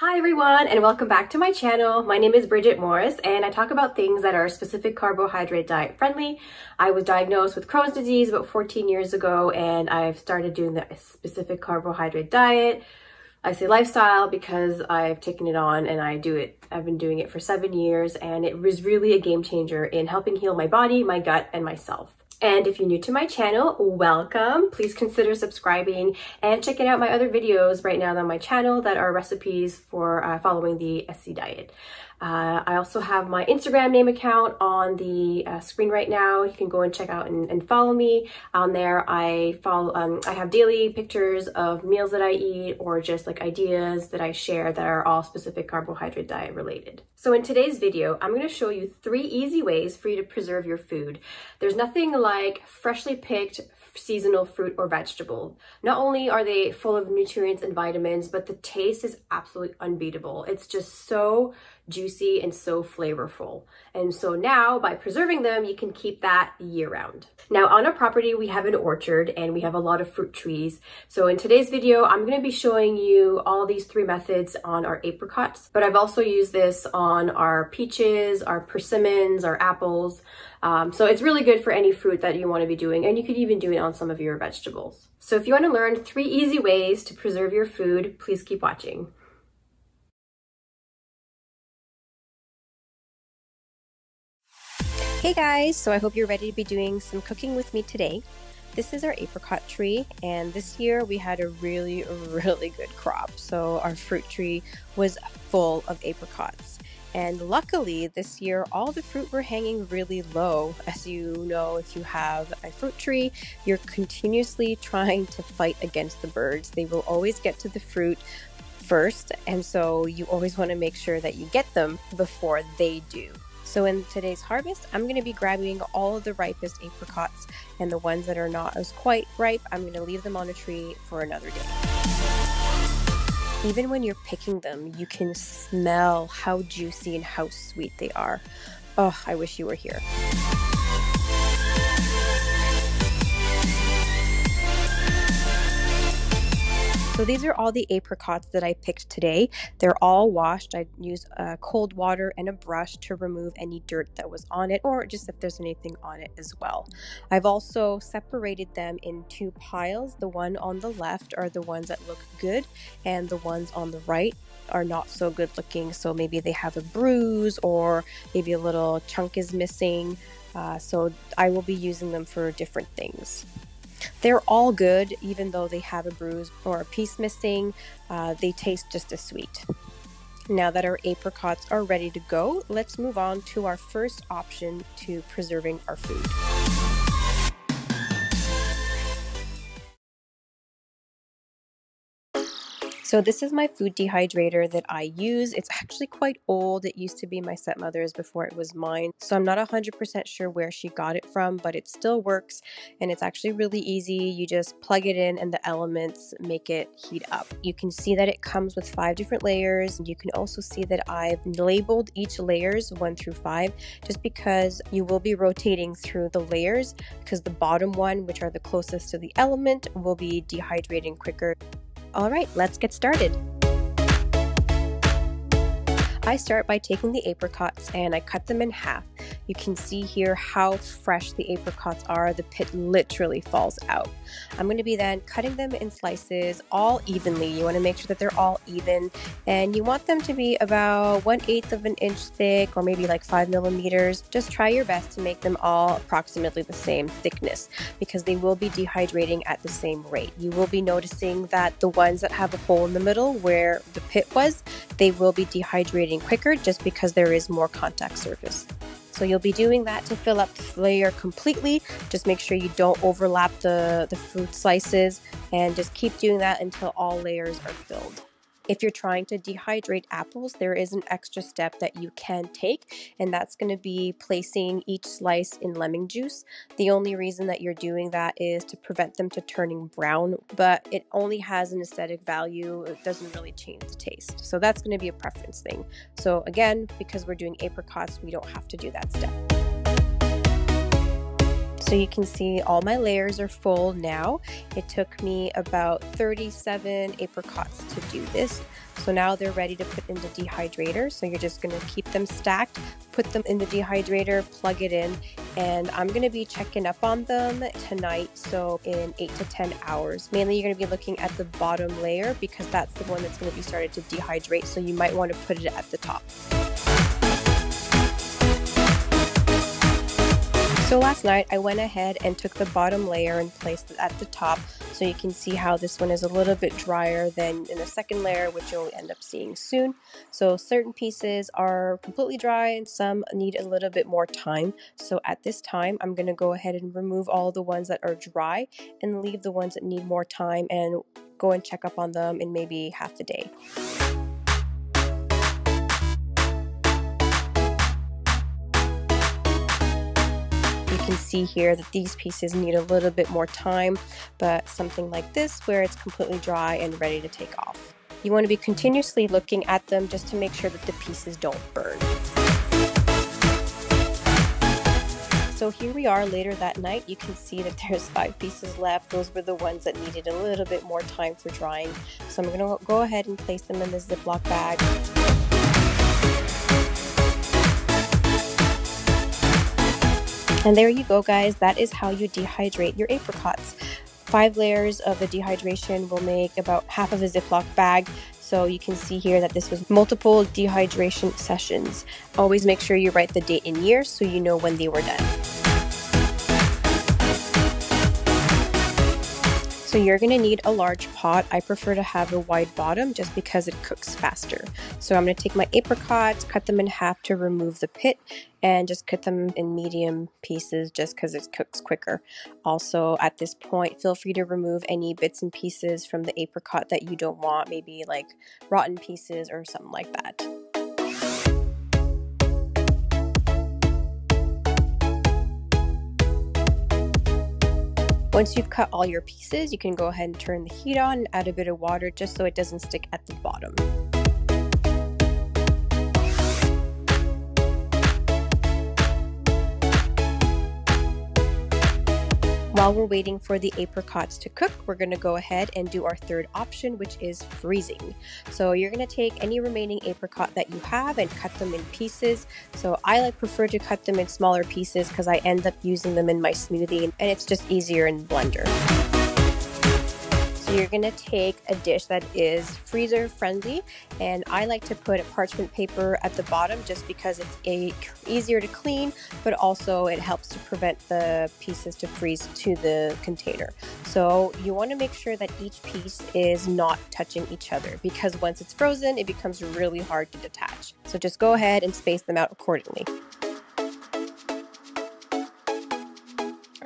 Hi everyone, and welcome back to my channel. My name is Bridget Morris, and I talk about things that are specific carbohydrate diet friendly. I was diagnosed with Crohn's disease about 14 years ago, and I've started doing the specific carbohydrate diet. I say lifestyle because I've taken it on and I do it. I've been doing it for 7 years, and it was really a game changer in helping heal my body, my gut, and myself. And if you're new to my channel, welcome. Please consider subscribing and checking out my other videos right now on my channel that are recipes for following the SC diet. I also have my Instagram name account on the screen right now. You can go and check out and follow me on there. I have daily pictures of meals that I eat or just like ideas that I share that are all specific carbohydrate diet related. So in today's video, I'm going to show you 3 easy ways for you to preserve your food. There's nothing like freshly picked seasonal fruit or vegetable. Not only are they full of nutrients and vitamins, but the taste is absolutely unbeatable. It's just so juicy and so flavorful. And so now by preserving them, you can keep that year round. Now on our property, we have an orchard and we have a lot of fruit trees. So in today's video, I'm going to be showing you all these 3 methods on our apricots, but I've also used this on our peaches, our persimmons, our apples. So it's really good for any fruit that you want to be doing, and you could even do it on some of your vegetables. So if you want to learn 3 easy ways to preserve your food, please keep watching. Hey guys, so I hope you're ready to be doing some cooking with me today. This is our apricot tree, and this year we had a really good crop. So our fruit tree was full of apricots. And luckily this year, all the fruit were hanging really low. As you know, if you have a fruit tree, you're continuously trying to fight against the birds. They will always get to the fruit first, and so you always want to make sure that you get them before they do. So in today's harvest, I'm going to be grabbing all of the ripest apricots, and the ones that are not as quite ripe, I'm going to leave them on a tree for another day. Even when you're picking them, you can smell how juicy and how sweet they are. Oh, I wish you were here. So these are all the apricots that I picked today. They're all washed. I used cold water and a brush to remove any dirt that was on it, or just if there's anything on it as well. I've also separated them in 2 piles. The one on the left are the ones that look good, and the ones on the right are not so good looking. So maybe they have a bruise, or maybe a little chunk is missing. So I will be using them for different things. They're all good, even though they have a bruise or a piece missing. They taste just as sweet. Now that our apricots are ready to go, let's move on to our first option to preserving our food. So this is my food dehydrator that I use. It's actually quite old. It used to be my stepmother's before it was mine. So I'm not 100% sure where she got it from, but it still works, and it's actually really easy. You just plug it in and the elements make it heat up. You can see that it comes with 5 different layers. You can also see that I've labeled each layers 1 through 5, just because you will be rotating through the layers, because the bottom one, which are the closest to the element, will be dehydrating quicker. All right, let's get started. I start by taking the apricots and I cut them in half. You can see here how fresh the apricots are. The pit literally falls out. I'm going to be then cutting them in slices all evenly. You want to make sure that they're all even, and you want them to be about 1/8 of an inch thick, or maybe like 5 millimeters. Just try your best to make them all approximately the same thickness, because they will be dehydrating at the same rate. You will be noticing that the ones that have a hole in the middle where the pit was, they will be dehydrating quicker just because there is more contact surface. So you'll be doing that to fill up the layer completely. Just make sure you don't overlap the fruit slices, and just keep doing that until all layers are filled. If you're trying to dehydrate apples, there is an extra step that you can take, and that's going to be placing each slice in lemon juice. The only reason that you're doing that is to prevent them to turning brown, but it only has an aesthetic value. It doesn't really change the taste. So that's going to be a preference thing. So again, because we're doing apricots, we don't have to do that step. So you can see all my layers are full now. It took me about 37 apricots to do this. So now they're ready to put in the dehydrator. So you're just going to keep them stacked, put them in the dehydrator, plug it in, and I'm going to be checking up on them tonight. So in 8 to 10 hours. Mainly you're going to be looking at the bottom layer because that's the one that's going to be started to dehydrate. So you might want to put it at the top. So last night I went ahead and took the bottom layer and placed it at the top, so you can see how this one is a little bit drier than in the second layer, which you'll end up seeing soon. So certain pieces are completely dry and some need a little bit more time. So at this time I'm going to go ahead and remove all the ones that are dry and leave the ones that need more time and go and check up on them in maybe half a day. You can see here that these pieces need a little bit more time, but something like this where it's completely dry and ready to take off. You want to be continuously looking at them just to make sure that the pieces don't burn. So here we are later that night. You can see that there's 5 pieces left. Those were the ones that needed a little bit more time for drying. So I'm going to go ahead and place them in this Ziploc bag. And there you go, guys. That is how you dehydrate your apricots. 5 layers of the dehydration will make about half of a Ziploc bag. So you can see here that this was multiple dehydration sessions. Always make sure you write the date and year so you know when they were done. So you're going to need a large pot. I prefer to have a wide bottom just because it cooks faster. So I'm going to take my apricots, cut them in half to remove the pit, and just cut them in medium pieces just because it cooks quicker. Also, at this point, feel free to remove any bits and pieces from the apricot that you don't want, maybe like rotten pieces or something like that. Once you've cut all your pieces, you can go ahead and turn the heat on and add a bit of water just so it doesn't stick at the bottom. While we're waiting for the apricots to cook, we're going to go ahead and do our third option, which is freezing. So you're going to take any remaining apricot that you have and cut them in pieces. So I prefer to cut them in smaller pieces because I end up using them in my smoothie and it's just easier in the blender. So you're going to take a dish that is freezer friendly, and I like to put a parchment paper at the bottom just because it's easier to clean, but also it helps to prevent the pieces to freeze to the container. So you want to make sure that each piece is not touching each other because once it's frozen, it becomes really hard to detach. So just go ahead and space them out accordingly.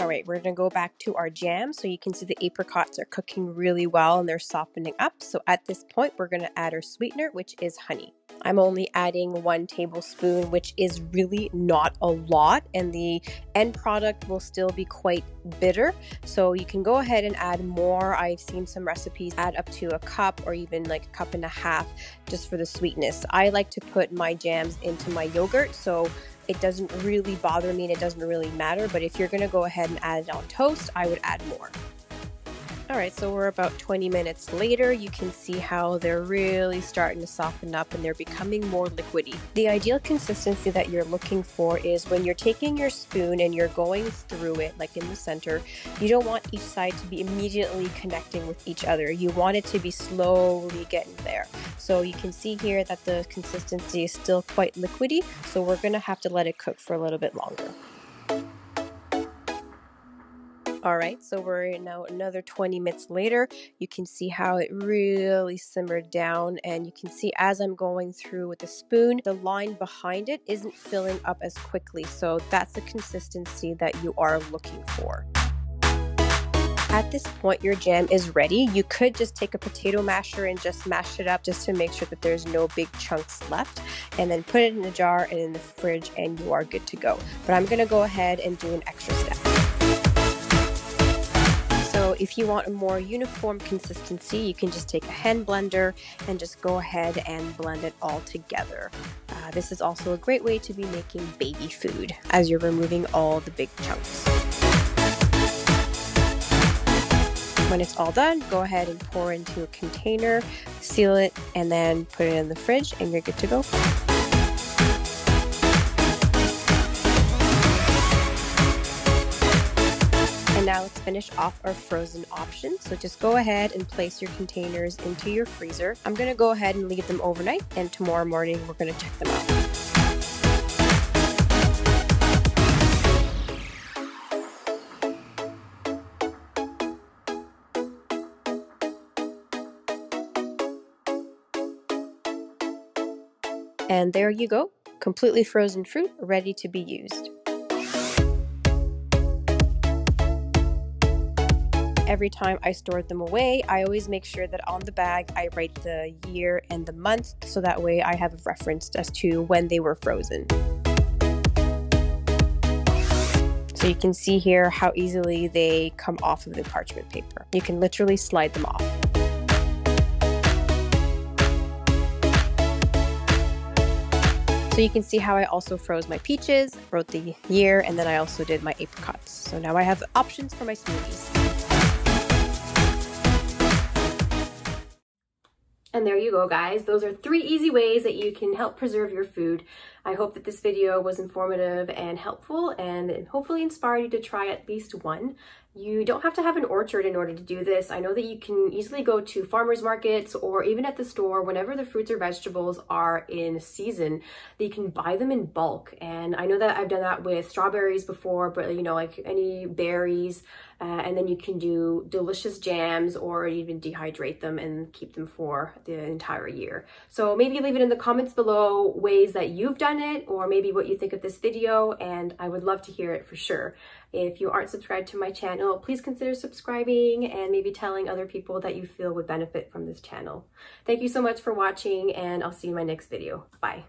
All right, we're going to go back to our jam. So you can see the apricots are cooking really well and they're softening up. So at this point, we're going to add our sweetener, which is honey. I'm only adding 1 tablespoon, which is really not a lot, and the end product will still be quite bitter. So you can go ahead and add more. I've seen some recipes add up to a cup or even like a cup and a half just for the sweetness. I like to put my jams into my yogurt, so it doesn't really bother me and it doesn't really matter, but if you're going to go ahead and add it on toast, I would add more. All right, so we're about 20 minutes later. You can see how they're really starting to soften up and they're becoming more liquidy. The ideal consistency that you're looking for is when you're taking your spoon and you're going through it, like in the center, you don't want each side to be immediately connecting with each other. You want it to be slowly getting there. So you can see here that the consistency is still quite liquidy, so we're gonna have to let it cook for a little bit longer. All right, so we're now another 20 minutes later. You can see how it really simmered down, and you can see as I'm going through with the spoon, the line behind it isn't filling up as quickly. So that's the consistency that you are looking for. At this point, your jam is ready. You could just take a potato masher and just mash it up just to make sure that there's no big chunks left, and then put it in a jar and in the fridge and you are good to go. But I'm gonna go ahead and do an extra step. So if you want a more uniform consistency, you can just take a hand blender and just go ahead and blend it all together. This is also a great way to be making baby food as you're removing all the big chunks. When it's all done, go ahead and pour into a container, seal it, and then put it in the fridge, and you're good to go. And now let's finish off our frozen options. So just go ahead and place your containers into your freezer. I'm gonna go ahead and leave them overnight, and tomorrow morning we're gonna check them out. And there you go, completely frozen fruit ready to be used. Every time I stored them away, I always make sure that on the bag I write the year and the month, so that way I have a reference as to when they were frozen. So you can see here how easily they come off of the parchment paper. You can literally slide them off. So you can see how I also froze my peaches, wrote the year, and then I also did my apricots. So now I have options for my smoothies. And there you go, guys. Those are 3 easy ways that you can help preserve your food. I hope that this video was informative and helpful, and hopefully inspired you to try at least one. You don't have to have an orchard in order to do this. I know that you can easily go to farmers markets or even at the store whenever the fruits or vegetables are in season, that you can buy them in bulk. And I know that I've done that with strawberries before, but you know, like any berries, and then you can do delicious jams or even dehydrate them and keep them for the entire year. So maybe leave it in the comments below ways that you've done it, or maybe what you think of this video, and I would love to hear it for sure. If you aren't subscribed to my channel, please consider subscribing and maybe telling other people that you feel would benefit from this channel. Thank you so much for watching, and I'll see you in my next video. Bye.